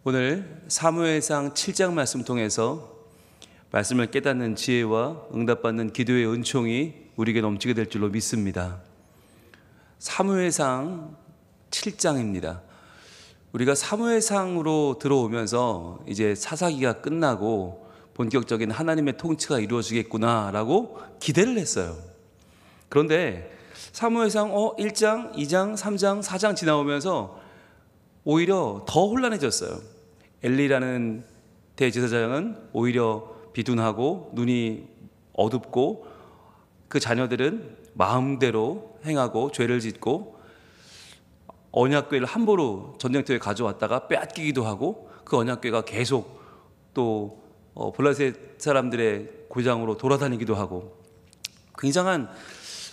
오늘 사무엘상 7장 말씀 통해서 말씀을 깨닫는 지혜와 응답받는 기도의 은총이 우리에게 넘치게 될 줄로 믿습니다. 사무엘상 7장입니다. 우리가 사무엘상으로 들어오면서 이제 사사기가 끝나고 본격적인 하나님의 통치가 이루어지겠구나라고 기대를 했어요. 그런데 사무엘상 1장, 2장, 3장, 4장 지나오면서 오히려 더 혼란해졌어요. 엘리라는 대제사장은 오히려 비둔하고 눈이 어둡고 그 자녀들은 마음대로 행하고 죄를 짓고 언약궤를 함부로 전쟁터에 가져왔다가 빼앗기기도 하고 그 언약궤가 계속 또 블레셋 사람들의 고장으로 돌아다니기도 하고 굉장한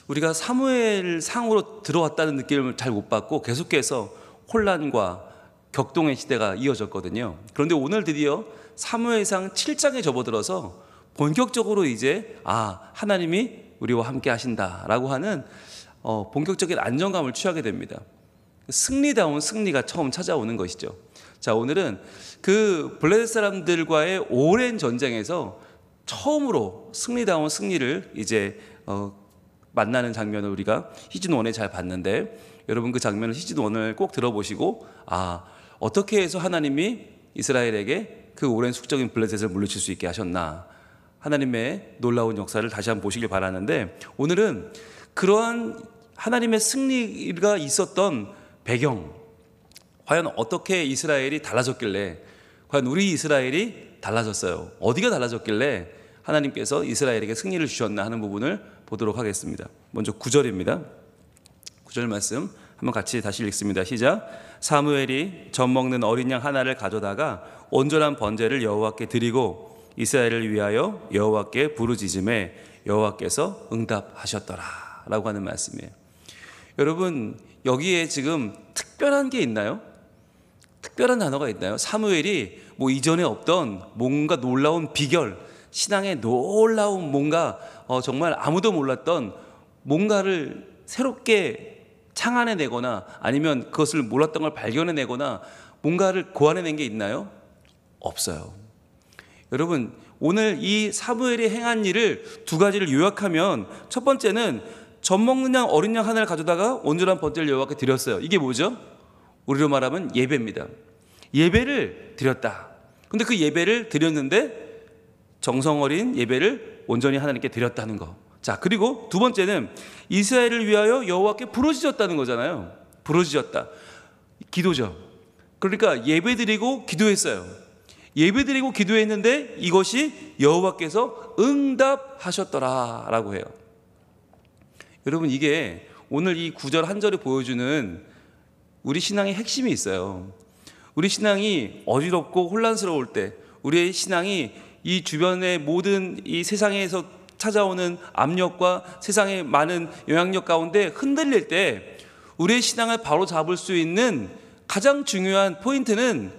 우리가 사무엘 상으로 들어왔다는 느낌을 잘 못 받고 계속해서 혼란과 격동의 시대가 이어졌거든요. 그런데 오늘 드디어 사무엘상 7장에 접어들어서 본격적으로 이제 하나님이 우리와 함께 하신다라고 하는 본격적인 안정감을 취하게 됩니다. 승리다운 승리가 처음 찾아오는 것이죠. 자, 오늘은 그 블레셋 사람들과의 오랜 전쟁에서 처음으로 승리다운 승리를 이제 만나는 장면을 우리가 시즌1에 잘 봤는데, 여러분 그 장면을 시즌1을 꼭 들어보시고 어떻게 해서 하나님이 이스라엘에게 그 오랜 숙적인 블레셋을 물리칠 수 있게 하셨나, 하나님의 놀라운 역사를 다시 한번 보시길 바라는데, 오늘은 그러한 하나님의 승리가 있었던 배경, 과연 어떻게 이스라엘이 달라졌길래, 과연 우리 이스라엘이 달라졌어요. 어디가 달라졌길래 하나님께서 이스라엘에게 승리를 주셨나 하는 부분을 보도록 하겠습니다. 먼저 9절입니다. 9절 말씀 한번 같이 다시 읽습니다. 시작. 사무엘이 젖 먹는 어린 양 하나를 가져다가 온전한 번제를 여호와께 드리고 이스라엘을 위하여 여호와께 부르짖음에 여호와께서 응답하셨더라 라고 하는 말씀이에요. 여러분, 여기에 지금 특별한 게 있나요? 특별한 단어가 있나요? 사무엘이 이전에 없던 뭔가 놀라운 비결, 신앙의 놀라운 뭔가 정말 아무도 몰랐던 뭔가를 새롭게 창안해내거나 아니면 그것을 몰랐던 걸 발견해내거나 뭔가를 고안해낸 게 있나요? 없어요. 여러분, 오늘 이 사무엘이 행한 일을 두 가지를 요약하면, 첫 번째는 젖 먹는 양 어린 양 하나를 가져다가 온전한 번제를 여호와께 드렸어요. 이게 뭐죠? 우리로 말하면 예배입니다. 예배를 드렸다. 근데 그 예배를 드렸는데 정성 어린 예배를 온전히 하나님께 드렸다는 거. 자, 그리고 두 번째는 이스라엘을 위하여 여호와께 부르짖었다는 거잖아요. 부르짖었다. 기도죠. 그러니까 예배드리고 기도했어요. 예배드리고 기도했는데 이것이 여호와께서 응답하셨더라라고 해요. 여러분, 이게 오늘 이 9절 한 절이 보여주는 우리 신앙의 핵심이 있어요. 우리 신앙이 어지럽고 혼란스러울 때, 우리의 신앙이 이 주변의 모든 이 세상에서 찾아오는 압력과 세상의 많은 영향력 가운데 흔들릴 때 우리의 신앙을 바로 잡을 수 있는 가장 중요한 포인트는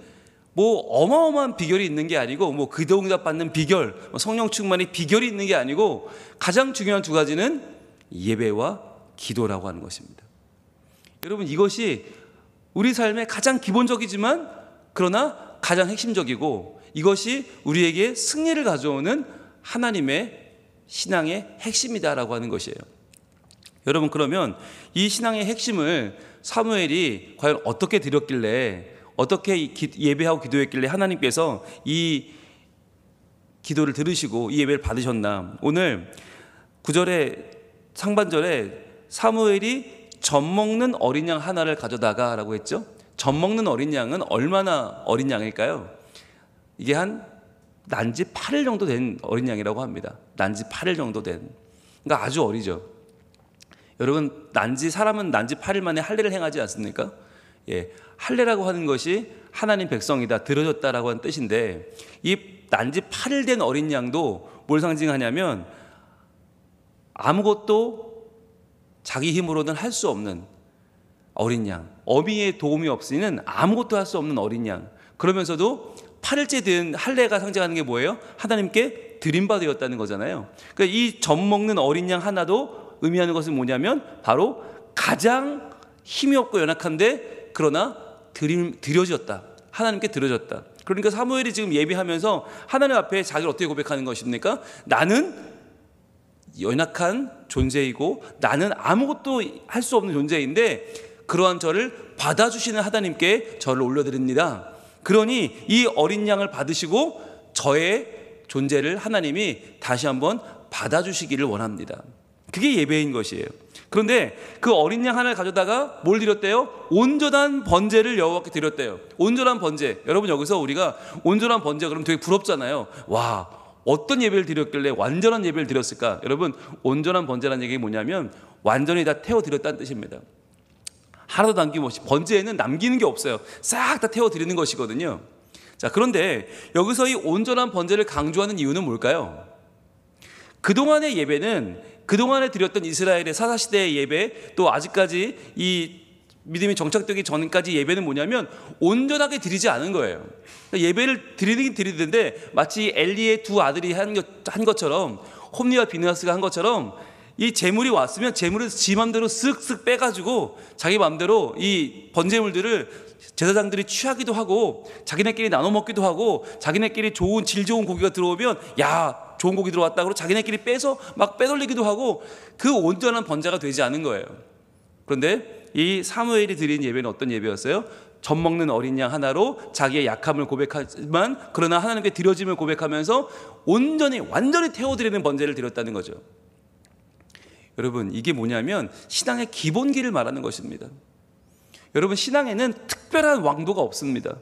어마어마한 비결이 있는 게 아니고 기도 응답 받는 비결, 성령 충만의 비결이 있는 게 아니고, 가장 중요한 두 가지는 예배와 기도라고 하는 것입니다. 여러분, 이것이 우리 삶의 가장 기본적이지만 그러나 가장 핵심적이고, 이것이 우리에게 승리를 가져오는 하나님의 신앙의 핵심이다라고 하는 것이에요. 여러분, 그러면 이 신앙의 핵심을 사무엘이 과연 어떻게 드렸길래, 어떻게 예배하고 기도했길래 하나님께서 이 기도를 들으시고 이 예배를 받으셨나. 오늘 9절의 상반절에 사무엘이 젖 먹는 어린 양 하나를 가져다가 라고 했죠. 젖 먹는 어린 양은 얼마나 어린 양일까요? 이게 한 난지 8일 정도 된 어린 양이라고 합니다. 난지 8일 정도 된. 그러니까 아주 어리죠. 여러분, 사람은 난지 8일 만에 할례를 행하지 않습니까? 예, 할례라고 하는 것이 하나님 백성이다, 들어졌다라고 하는 뜻인데, 이 난지 8일 된 어린 양도 뭘 상징하냐면 아무것도 자기 힘으로는 할 수 없는 어린 양, 어미의 도움이 없이는 아무것도 할 수 없는 어린 양. 그러면서도 8일째 된 할례가 상징하는 게 뭐예요? 하나님께 드림받으였다는 거잖아요. 그러니까 이 젖 먹는 어린 양 하나도 의미하는 것은 뭐냐면 바로 가장 힘이 없고 연약한데 그러나 드려졌다, 하나님께 드려졌다. 그러니까 사무엘이 지금 예비하면서 하나님 앞에 자기를 어떻게 고백하는 것입니까? 나는 연약한 존재이고 나는 아무것도 할 수 없는 존재인데 그러한 저를 받아주시는 하나님께 저를 올려드립니다. 그러니 이 어린 양을 받으시고 저의 존재를 하나님이 다시 한번 받아주시기를 원합니다. 그게 예배인 것이에요. 그런데 그 어린 양 하나를 가져다가 뭘 드렸대요? 온전한 번제를 여호와께 드렸대요. 온전한 번제. 여러분 여기서 우리가 온전한 번제 그러면 되게 부럽잖아요. 와, 어떤 예배를 드렸길래 완전한 예배를 드렸을까? 여러분 온전한 번제라는 얘기가 뭐냐면 완전히 다 태워드렸다는 뜻입니다. 하나도 남김없이. 번제에는 남기는 게 없어요. 싹 다 태워드리는 것이거든요. 자, 그런데 여기서 이 온전한 번제를 강조하는 이유는 뭘까요? 그동안의 예배는 그동안에 드렸던 이스라엘의 사사시대의 예배, 또 아직까지 이 믿음이 정착되기 전까지 예배는 뭐냐면 온전하게 드리지 않은 거예요. 예배를 드리긴 드리는데 마치 엘리의 두 아들이 한 것처럼, 홈리와 비느하스가 한 것처럼 이 제물이 왔으면 제물을 지 맘대로 쓱쓱 빼가지고 자기 맘대로 이 번제물들을 제사장들이 취하기도 하고 자기네끼리 나눠 먹기도 하고 자기네끼리 질 좋은 고기가 들어오면 야 좋은 고기 들어왔다 그러고 자기네끼리 빼서 막 빼돌리기도 하고 그 온전한 번제가 되지 않은 거예요. 그런데 이 사무엘이 드린 예배는 어떤 예배였어요? 젖 먹는 어린 양 하나로 자기의 약함을 고백하지만 그러나 하나님께 드려짐을 고백하면서 완전히 태워드리는 번제를 드렸다는 거죠. 여러분 이게 뭐냐면 신앙의 기본기를 말하는 것입니다. 여러분 신앙에는 특별한 왕도가 없습니다.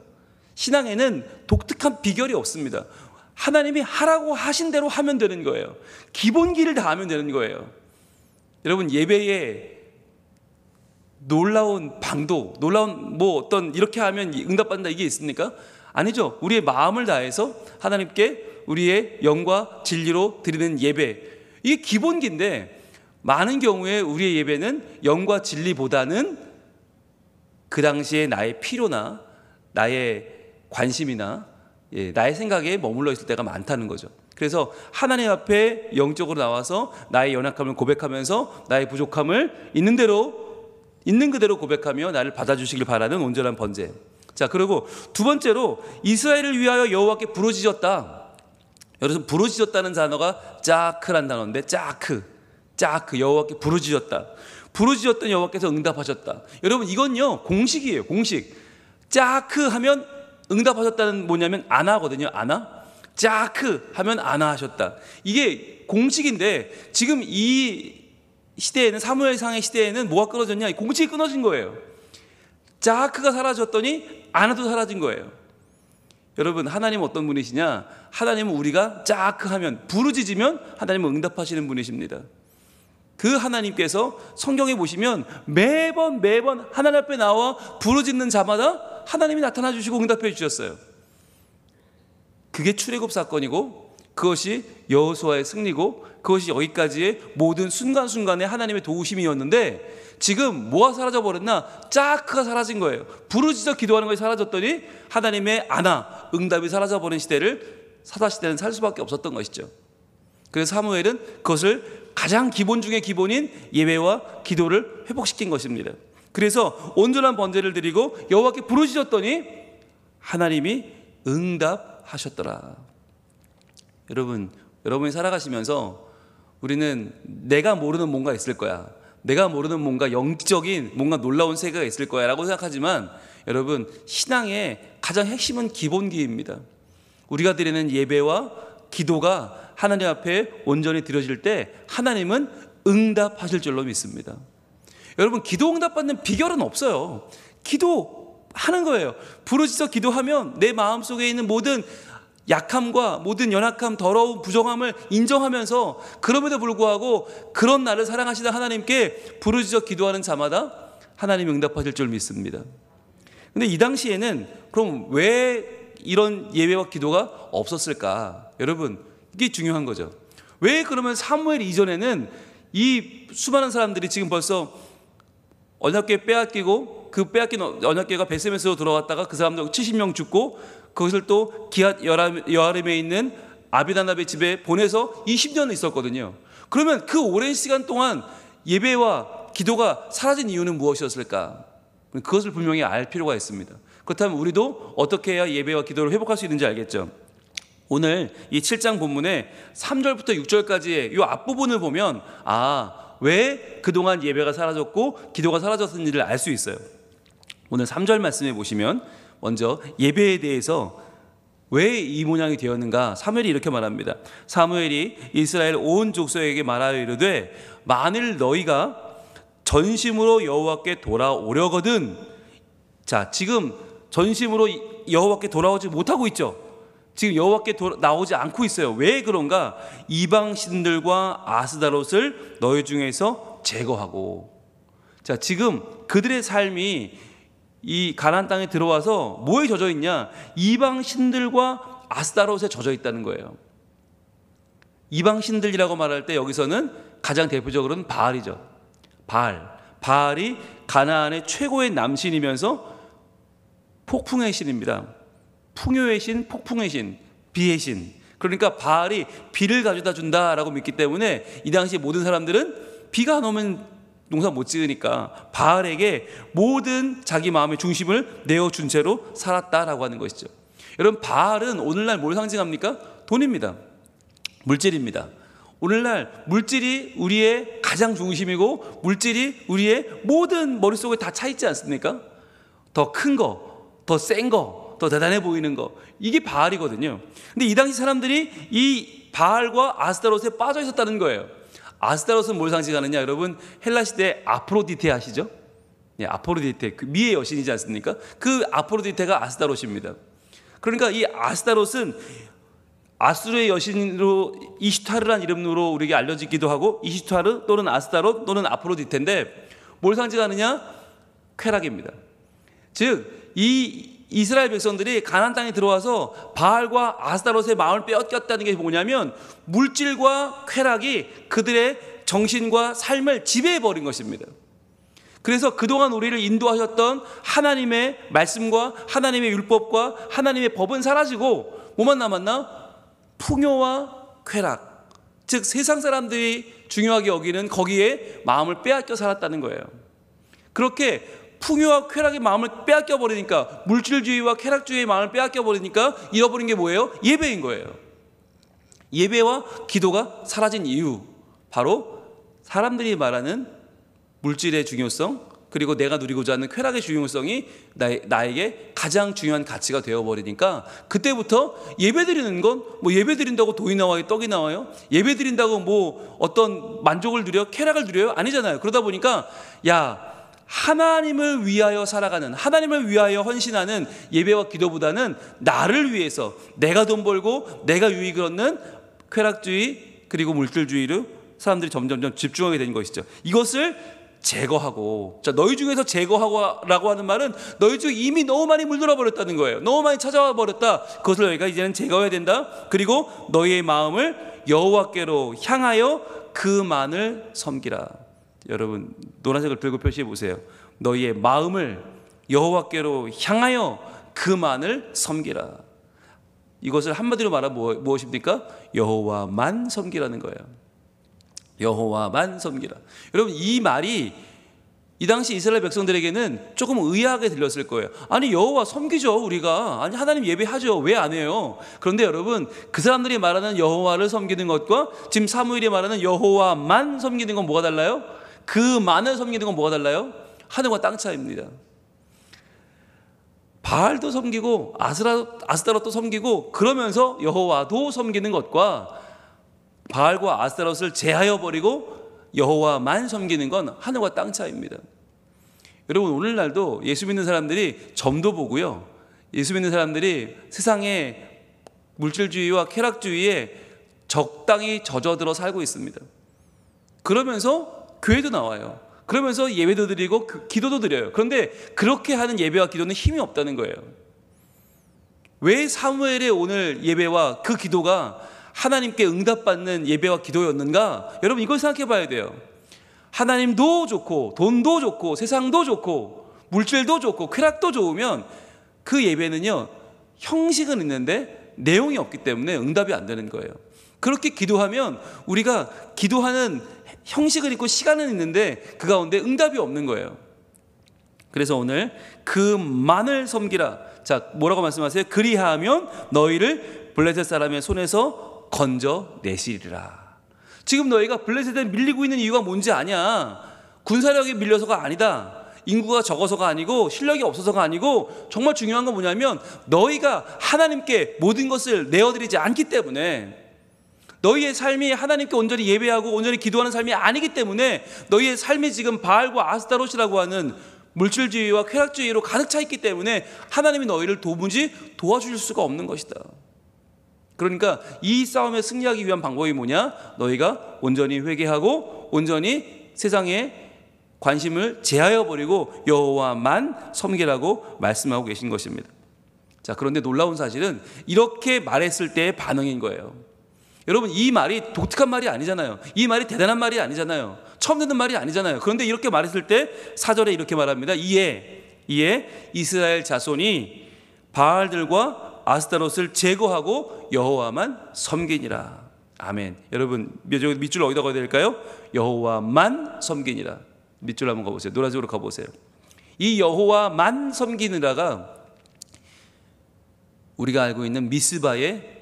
신앙에는 독특한 비결이 없습니다. 하나님이 하라고 하신 대로 하면 되는 거예요. 기본기를 다 하면 되는 거예요. 여러분 예배에 놀라운 방도, 놀라운 어떤 이렇게 하면 응답받는다 이게 있습니까? 아니죠. 우리의 마음을 다해서 하나님께 우리의 영과 진리로 드리는 예배, 이게 기본기인데 많은 경우에 우리의 예배는 영과 진리보다는 그 당시에 나의 필요나 나의 관심이나 나의 생각에 머물러 있을 때가 많다는 거죠. 그래서 하나님 앞에 영적으로 나와서 나의 연약함을 고백하면서 나의 부족함을 있는 그대로 고백하며 나를 받아주시길 바라는 온전한 번제. 자, 그리고 두 번째로 이스라엘을 위하여 여호와께 부르짖었다. 여기서 부르짖었다는 단어가 짜크란 단어인데 짜크 여호와께 부르짖었다. 부르짖었던 여호와께서 응답하셨다. 여러분 이건요 공식이에요. 공식. 짜크 하면 응답하셨다는 뭐냐면 아나거든요. 아나. 짜크 하면 아나 하셨다. 이게 공식인데 지금 이 시대에는 사무엘상의 시대에는 뭐가 끊어졌냐? 공식이 끊어진 거예요. 짜크가 사라졌더니 아나도 사라진 거예요. 여러분 하나님은 어떤 분이시냐? 하나님은 우리가 짜크 하면 부르짖으면 하나님은 응답하시는 분이십니다. 그 하나님께서 성경에 보시면 매번 하나님 앞에 나와 부르짖는 자마다 하나님이 나타나 주시고 응답해 주셨어요. 그게 출애굽 사건이고 그것이 여호수아의 승리고 그것이 여기까지의 모든 순간순간의 하나님의 도우심이었는데 지금 뭐가 사라져 버렸나? 짜크가 사라진 거예요. 부르짖어 기도하는 것이 사라졌더니 하나님의 아나 응답이 사라져 버린 시대를 사사시대는 살 수밖에 없었던 것이죠. 그래서 사무엘은 그것을 가장 기본 중의 기본인 예배와 기도를 회복시킨 것입니다. 그래서 온전한 번제를 드리고 여호와께 부르짖었더니 하나님이 응답하셨더라. 여러분이 살아가시면서 우리는 내가 모르는 뭔가 있을 거야, 내가 모르는 뭔가 영적인 뭔가 놀라운 세계가 있을 거야 라고 생각하지만 여러분 신앙의 가장 핵심은 기본기입니다. 우리가 드리는 예배와 기도가 하나님 앞에 온전히 드려질 때 하나님은 응답하실 줄로 믿습니다. 여러분 기도 응답받는 비결은 없어요. 기도하는 거예요. 부르짖어 기도하면 내 마음속에 있는 모든 약함과 모든 연약함, 더러움, 부정함을 인정하면서 그럼에도 불구하고 그런 나를 사랑하시는 하나님께 부르짖어 기도하는 자마다 하나님이 응답하실 줄 믿습니다. 근데 이 당시에는 그럼 왜 이런 예배와 기도가 없었을까? 여러분 이게 중요한 거죠. 왜 그러면 사무엘 이전에는 이 수많은 사람들이 지금 벌써 언약궤 빼앗기고 그 빼앗긴 언약궤가 베세메스로 돌아왔다가 그 사람들 70명 죽고 그것을 또 기앗 여아림에 있는 아비나답의 집에 보내서 20년 있었거든요. 그러면 그 오랜 시간 동안 예배와 기도가 사라진 이유는 무엇이었을까? 그것을 분명히 알 필요가 있습니다. 그렇다면 우리도 어떻게 해야 예배와 기도를 회복할 수 있는지 알겠죠? 오늘 이 7장 본문에 3절부터 6절까지의 이 앞부분을 보면 왜 그동안 예배가 사라졌고 기도가 사라졌는지를 알 수 있어요. 오늘 3절 말씀에 보시면 먼저 예배에 대해서 왜 이 모양이 되었는가, 사무엘이 이렇게 말합니다. 사무엘이 이스라엘 온 족속에게 말하여 이르되 만일 너희가 전심으로 여호와께 돌아오려거든. 자, 지금 전심으로 여호와께 돌아오지 못하고 있죠. 지금 여호와께 나오지 않고 있어요. 왜 그런가? 이방 신들과 아스다롯을 너희 중에서 제거하고. 자, 지금 그들의 삶이 이 가나안 땅에 들어와서 뭐에 젖어 있냐? 이방 신들과 아스다롯에 젖어 있다는 거예요. 이방 신들이라고 말할 때 여기서는 가장 대표적으로는 바알이죠. 바알이 가나안의 최고의 남신이면서 폭풍의 신입니다. 풍요의 신, 폭풍의 신, 비의 신. 그러니까 바알이 비를 가져다 준다라고 믿기 때문에 이 당시 모든 사람들은 비가 안 오면 농사 못 지으니까 바알에게 모든 자기 마음의 중심을 내어준 채로 살았다라고 하는 것이죠. 여러분, 바알은 오늘날 뭘 상징합니까? 돈입니다. 물질입니다. 오늘날 물질이 우리의 가장 중심이고 물질이 우리의 모든 머릿속에 다 차 있지 않습니까? 더 큰 거, 더 센 거, 더 대단해 보이는 거, 이게 바알이거든요. 근데 이 당시 사람들이 이 바알과 아스타롯에 빠져 있었다는 거예요. 아스타롯은 뭘 상징하느냐? 여러분, 헬라 시대 아프로디테 아시죠? 예, 아프로디테, 그 미의 여신이지 않습니까? 그 아프로디테가 아스타롯입니다. 그러니까 이 아스타롯은 아수르의 여신으로 이슈타르라는 이름으로 우리에게 알려지기도 하고, 이슈타르 또는 아스타롯 또는 아프로디테인데 뭘 상징하느냐? 쾌락입니다. 즉, 이 이스라엘 백성들이 가나안 땅에 들어와서 바알과 아스타롯의 마음을 빼앗겼다는 게 뭐냐면 물질과 쾌락이 그들의 정신과 삶을 지배해버린 것입니다. 그래서 그동안 우리를 인도하셨던 하나님의 말씀과 하나님의 율법과 하나님의 법은 사라지고 뭐만 남았나? 풍요와 쾌락, 즉 세상 사람들이 중요하게 여기는 거기에 마음을 빼앗겨 살았다는 거예요. 그렇게 풍요와 쾌락의 마음을 빼앗겨 버리니까, 물질주의와 쾌락주의의 마음을 빼앗겨 버리니까 잃어버린 게 뭐예요? 예배인 거예요. 예배와 기도가 사라진 이유, 바로 사람들이 말하는 물질의 중요성, 그리고 내가 누리고자 하는 쾌락의 중요성이 나에게 가장 중요한 가치가 되어버리니까 그때부터 예배드리는 건 뭐 예배드린다고 돈이 나와요? 떡이 나와요? 예배드린다고 뭐 어떤 만족을 누려? 쾌락을 누려요? 아니잖아요. 그러다 보니까 하나님을 위하여 살아가는, 하나님을 위하여 헌신하는 예배와 기도보다는 나를 위해서 내가 돈 벌고 내가 유익을 얻는 쾌락주의 그리고 물질주의로 사람들이 점점점 집중하게 된 것이죠. 이것을 제거하고, 자, 너희 중에서 제거하고라고 하는 말은 너희 중에 이미 너무 많이 물들어 버렸다는 거예요. 너무 많이 찾아와 버렸다. 그것을 너희가 이제는 제거해야 된다. 그리고 너희의 마음을 여호와께로 향하여 그만을 섬기라. 여러분, 노란색을 들고 표시해 보세요. 너희의 마음을 여호와께로 향하여 그만을 섬기라. 이것을 한마디로 말하면 무엇입니까? 여호와만 섬기라는 거예요. 여호와만 섬기라. 여러분, 이 말이 이 당시 이스라엘 백성들에게는 조금 의아하게 들렸을 거예요. 아니, 여호와 섬기죠, 우리가. 아니, 하나님 예배하죠. 왜 안 해요? 그런데 여러분, 그 사람들이 말하는 여호와를 섬기는 것과 지금 사무엘이 말하는 여호와만 섬기는 건 뭐가 달라요? 그만을 섬기는 건 뭐가 달라요? 하늘과 땅 차이입니다. 바알도 섬기고 아스타롯도 섬기고 그러면서 여호와도 섬기는 것과 바알과 아스타롯을 제하여 버리고 여호와만 섬기는 건 하늘과 땅 차이입니다. 여러분, 오늘날도 예수 믿는 사람들이 점도 보고요, 예수 믿는 사람들이 세상의 물질주의와 쾌락주의에 적당히 젖어들어 살고 있습니다. 그러면서 교회도 나와요. 그러면서 예배도 드리고 기도도 드려요. 그런데 그렇게 하는 예배와 기도는 힘이 없다는 거예요. 왜 사무엘의 오늘 예배와 그 기도가 하나님께 응답받는 예배와 기도였는가? 여러분, 이걸 생각해 봐야 돼요. 하나님도 좋고 돈도 좋고 세상도 좋고 물질도 좋고 쾌락도 좋으면 그 예배는요, 형식은 있는데 내용이 없기 때문에 응답이 안 되는 거예요. 그렇게 기도하면 우리가 기도하는 형식은 있고 시간은 있는데 그 가운데 응답이 없는 거예요. 그래서 오늘 그만을 섬기라. 자, 뭐라고 말씀하세요? 그리하면 너희를 블레셋 사람의 손에서 건져내시리라. 지금 너희가 블레셋에 밀리고 있는 이유가 뭔지 아냐? 군사력이 밀려서가 아니다. 인구가 적어서가 아니고 실력이 없어서가 아니고 정말 중요한 건 뭐냐면 너희가 하나님께 모든 것을 내어드리지 않기 때문에, 너희의 삶이 하나님께 온전히 예배하고 온전히 기도하는 삶이 아니기 때문에 너희의 삶이 지금 바알과 아스타롯이라고 하는 물질주의와 쾌락주의로 가득 차 있기 때문에 하나님이 너희를 도무지 도와주실 수가 없는 것이다. 그러니까 이 싸움에 승리하기 위한 방법이 뭐냐? 너희가 온전히 회개하고 온전히 세상에 관심을 제하여 버리고 여호와만 섬기라고 말씀하고 계신 것입니다. 자, 그런데 놀라운 사실은 이렇게 말했을 때의 반응인 거예요. 여러분, 이 말이 독특한 말이 아니잖아요. 이 말이 대단한 말이 아니잖아요. 처음 듣는 말이 아니잖아요. 그런데 이렇게 말했을 때 4절에 이렇게 말합니다. 이에 이스라엘 자손이 바알들과 아스타롯을 제거하고 여호와만 섬기니라. 아멘. 여러분, 밑줄 어디다 가야 될까요? 여호와만 섬기니라. 밑줄 한번 가보세요. 노란색으로 가보세요. 이 여호와만 섬기느라가 우리가 알고 있는 미스바의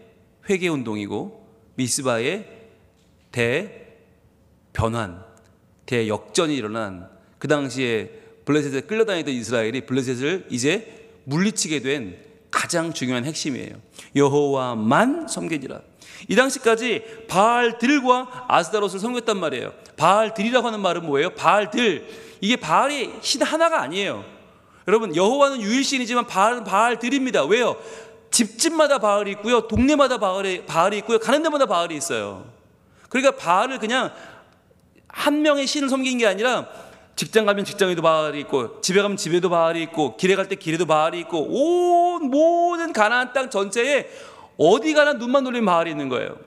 회개운동이고 미스바의 대변환, 대역전이 일어난, 그 당시에 블레셋에 끌려다니던 이스라엘이 블레셋을 이제 물리치게 된 가장 중요한 핵심이에요. 여호와만 섬기니라. 이 당시까지 바알들과 아스타롯을 섬겼단 말이에요. 바알들이라고 하는 말은 뭐예요? 바알들. 이게 바알이 신 하나가 아니에요. 여러분, 여호와는 유일신이지만 바알은 바알들입니다. 왜요? 집집마다 바알이 있고요, 동네마다 바알이 있고요, 가는 데마다 바알이 있어요. 그러니까 바알을 그냥 한 명의 신을 섬긴 게 아니라 직장 가면 직장에도 바알이 있고, 집에 가면 집에도 바알이 있고, 길에 갈 때 길에도 바알이 있고, 온 모든 가나안 땅 전체에 어디 가나 눈만 돌리면 바알이 있는 거예요.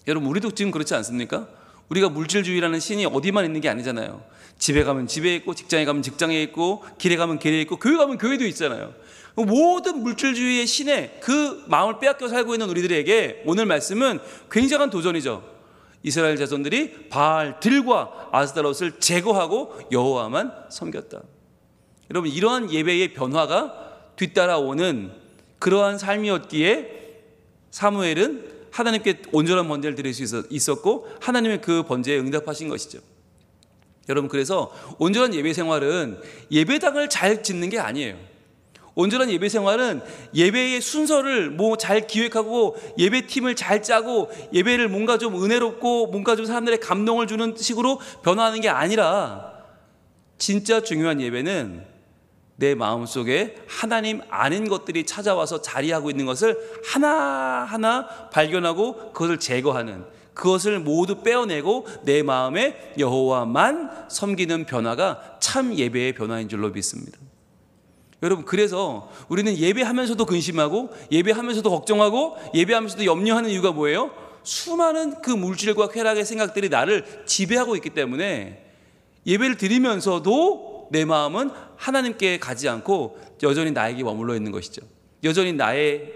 여러분, 우리도 지금 그렇지 않습니까? 우리가 물질주의라는 신이 어디만 있는 게 아니잖아요. 집에 가면 집에 있고, 직장에 가면 직장에 있고, 길에 가면 길에 있고, 교회 가면 교회도 있잖아요. 모든 물질주의의 신에 그 마음을 빼앗겨 살고 있는 우리들에게 오늘 말씀은 굉장한 도전이죠. 이스라엘 자손들이 바알들과 아스타롯을 제거하고 여호와만 섬겼다. 여러분, 이러한 예배의 변화가 뒤따라오는 그러한 삶이었기에 사무엘은 하나님께 온전한 번제를 드릴 수 있었고 하나님의 그 번제에 응답하신 것이죠. 여러분, 그래서 온전한 예배 생활은 예배당을 잘 짓는 게 아니에요. 온전한 예배 생활은 예배의 순서를 잘 기획하고 예배팀을 잘 짜고 예배를 뭔가 좀 은혜롭고 뭔가 좀 사람들의 감동을 주는 식으로 변화하는 게 아니라, 진짜 중요한 예배는 내 마음속에 하나님 아닌 것들이 찾아와서 자리하고 있는 것을 하나하나 발견하고 그것을 제거하는, 그것을 모두 빼어내고 내 마음에 여호와만 섬기는 변화가 참 예배의 변화인 줄로 믿습니다. 여러분, 그래서 우리는 예배하면서도 근심하고 예배하면서도 걱정하고 예배하면서도 염려하는 이유가 뭐예요? 수많은 그 물질과 쾌락의 생각들이 나를 지배하고 있기 때문에 예배를 드리면서도 내 마음은 하나님께 가지 않고 여전히 나에게 머물러 있는 것이죠. 여전히 나의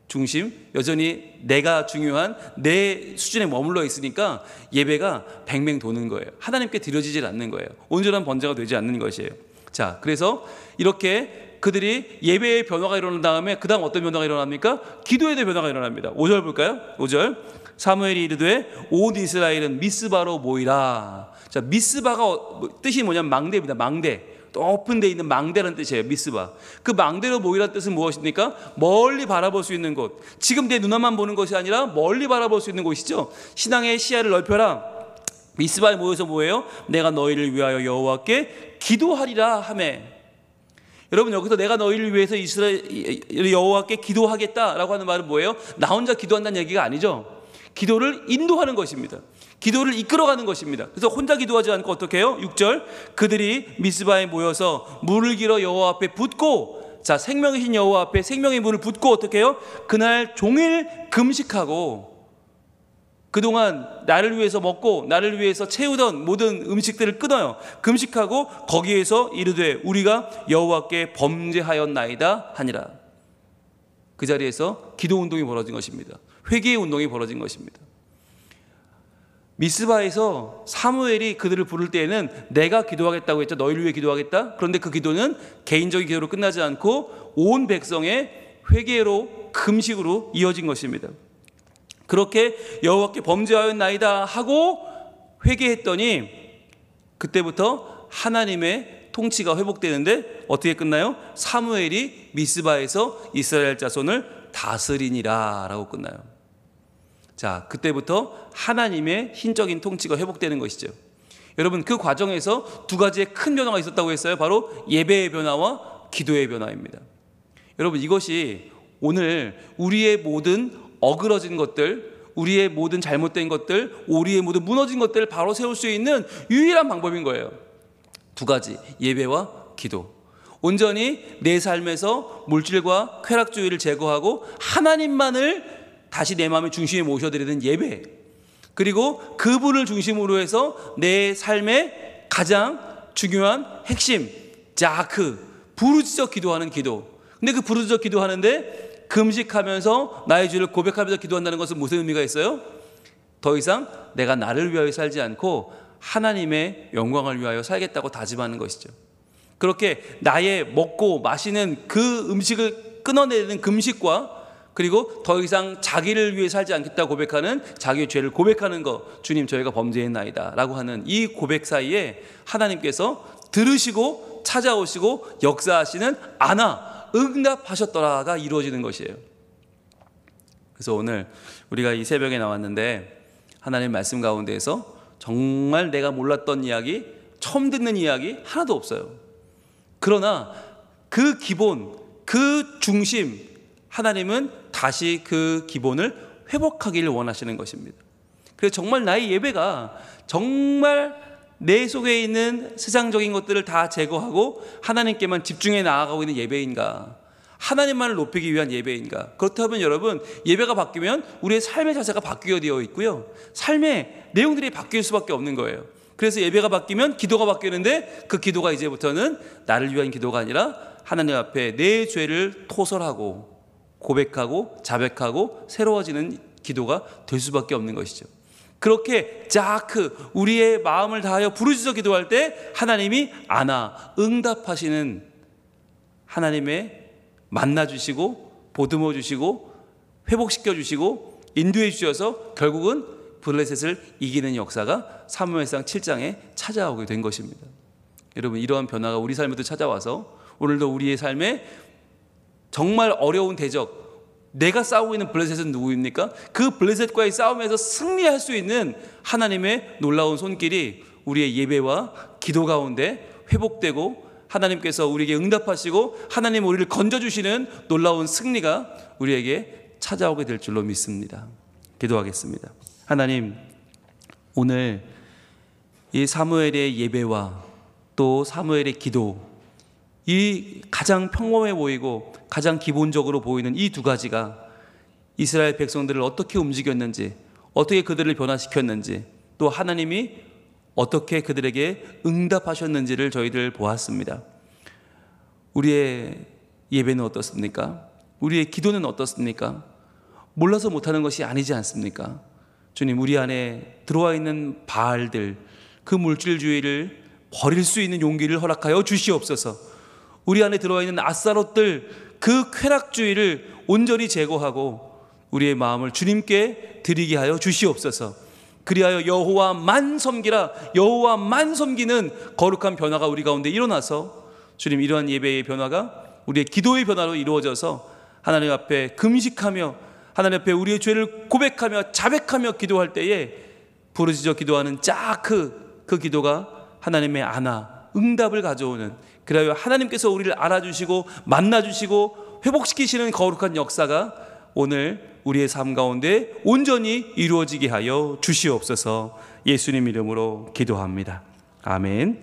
중심, 여전히 내가 중요한 내 수준에 머물러 있으니까 예배가 뱅뱅 도는 거예요. 하나님께 드려지질 않는 거예요. 온전한 번제가 되지 않는 것이에요. 자, 그래서 이렇게 그들이 예배의 변화가 일어난 다음에 그 다음 어떤 변화가 일어납니까? 기도의 변화가 일어납니다. 5절 볼까요? 5절. 사무엘이 이르되 온 이스라엘은 미스바로 모이라. 자, 미스바가 뜻이 뭐냐면 망대입니다. 망대. 높은 데 있는 망대라는 뜻이에요. 미스바. 그 망대로 모이라는 뜻은 무엇입니까? 멀리 바라볼 수 있는 곳. 지금 내 눈앞만 보는 것이 아니라 멀리 바라볼 수 있는 곳이죠. 신앙의 시야를 넓혀라. 미스바에 모여서 뭐예요? 내가 너희를 위하여 여호와께 기도하리라 하매. 여러분, 여기서 내가 너희를 위해서 이스라엘 여호와께 기도하겠다라고 하는 말은 뭐예요? 나 혼자 기도한다는 얘기가 아니죠. 기도를 인도하는 것입니다. 기도를 이끌어가는 것입니다. 그래서 혼자 기도하지 않고 어떻게 해요? 6절. 그들이 미스바에 모여서 물을 길어 여호와 앞에 붓고, 자, 생명이신 여호와 앞에 생명의 물을 붓고 어떻게 해요? 그날 종일 금식하고, 그동안 나를 위해서 먹고 나를 위해서 채우던 모든 음식들을 끊어요. 금식하고 거기에서 이르되 우리가 여호와께 범죄하였나이다 하니라. 그 자리에서 기도 운동이 벌어진 것입니다. 회개의 운동이 벌어진 것입니다. 미스바에서 사무엘이 그들을 부를 때에는 내가 기도하겠다고 했죠. 너희를 위해 기도하겠다. 그런데 그 기도는 개인적인 기도로 끝나지 않고 온 백성의 회개로 금식으로 이어진 것입니다. 그렇게 여호와께 범죄하였나이다 하고 회개했더니 그때부터 하나님의 통치가 회복되는데 어떻게 끝나요? 사무엘이 미스바에서 이스라엘 자손을 다스리니라 라고 끝나요. 자, 그때부터 하나님의 신적인 통치가 회복되는 것이죠. 여러분, 그 과정에서 두 가지의 큰 변화가 있었다고 했어요. 바로 예배의 변화와 기도의 변화입니다. 여러분, 이것이 오늘 우리의 모든 어그러진 것들, 우리의 모든 잘못된 것들, 우리의 모든 무너진 것들을 바로 세울 수 있는 유일한 방법인 거예요. 두 가지, 예배와 기도. 온전히 내 삶에서 물질과 쾌락주의를 제거하고 하나님만을 다시 내 마음의 중심에 모셔드리는 예배, 그리고 그분을 중심으로 해서 내 삶의 가장 중요한 핵심, 자크, 부르짖어 기도하는 기도. 근데 그 부르짖어 기도하는데 금식하면서 나의 죄를 고백하면서 기도한다는 것은 무슨 의미가 있어요? 더 이상 내가 나를 위하여 살지 않고 하나님의 영광을 위하여 살겠다고 다짐하는 것이죠. 그렇게 나의 먹고 마시는 그 음식을 끊어내는 금식과 그리고 더 이상 자기를 위해 살지 않겠다고 고백하는 자기의 죄를 고백하는 것, 주님 저희가 범죄했나이다 라고 하는 이 고백 사이에 하나님께서 들으시고 찾아오시고 역사하시는 아나 응답하셨더라가 이루어지는 것이에요. 그래서 오늘 우리가 이 새벽에 나왔는데 하나님 말씀 가운데에서 정말 내가 몰랐던 이야기, 처음 듣는 이야기 하나도 없어요. 그러나 그 기본, 그 중심, 하나님은 다시 그 기본을 회복하기를 원하시는 것입니다. 그래서 정말 나의 예배가 정말 내 속에 있는 세상적인 것들을 다 제거하고 하나님께만 집중해 나아가고 있는 예배인가, 하나님만을 높이기 위한 예배인가. 그렇다면 여러분, 예배가 바뀌면 우리의 삶의 자세가 바뀌게 되어 있고요, 삶의 내용들이 바뀔 수밖에 없는 거예요. 그래서 예배가 바뀌면 기도가 바뀌는데 그 기도가 이제부터는 나를 위한 기도가 아니라 하나님 앞에 내 죄를 토설하고 고백하고 자백하고 새로워지는 기도가 될 수밖에 없는 것이죠. 그렇게 자크, 우리의 마음을 다하여 부르짖어 기도할 때 하나님이 아나 응답하시는, 하나님의 만나주시고 보듬어 주시고 회복시켜 주시고 인도해 주셔서 결국은 블레셋을 이기는 역사가 사무엘상 7장에 찾아오게 된 것입니다. 여러분, 이러한 변화가 우리 삶에도 찾아와서 오늘도 우리의 삶에 정말 어려운 대적, 내가 싸우고 있는 블레셋은 누구입니까? 그 블레셋과의 싸움에서 승리할 수 있는 하나님의 놀라운 손길이 우리의 예배와 기도 가운데 회복되고 하나님께서 우리에게 응답하시고 하나님 우리를 건져주시는 놀라운 승리가 우리에게 찾아오게 될 줄로 믿습니다. 기도하겠습니다. 하나님, 오늘 이 사무엘의 예배와 또 사무엘의 기도, 이 가장 평범해 보이고 가장 기본적으로 보이는 이 두 가지가 이스라엘 백성들을 어떻게 움직였는지, 어떻게 그들을 변화시켰는지, 또 하나님이 어떻게 그들에게 응답하셨는지를 저희들 보았습니다. 우리의 예배는 어떻습니까? 우리의 기도는 어떻습니까? 몰라서 못하는 것이 아니지 않습니까? 주님, 우리 안에 들어와 있는 바알들, 그 물질주의를 버릴 수 있는 용기를 허락하여 주시옵소서. 우리 안에 들어와 있는 아스타롯들, 그 쾌락주의를 온전히 제거하고 우리의 마음을 주님께 드리게 하여 주시옵소서. 그리하여 여호와만 섬기라, 여호와만 섬기는 거룩한 변화가 우리 가운데 일어나서 주님, 이러한 예배의 변화가 우리의 기도의 변화로 이루어져서 하나님 앞에 금식하며 하나님 앞에 우리의 죄를 고백하며 자백하며 기도할 때에 부르짖어 기도하는 그 기도가 하나님의 아나 응답을 가져오는, 그리하여 하나님께서 우리를 알아주시고 만나주시고 회복시키시는 거룩한 역사가 오늘 우리의 삶 가운데 온전히 이루어지게 하여 주시옵소서. 예수님 이름으로 기도합니다. 아멘.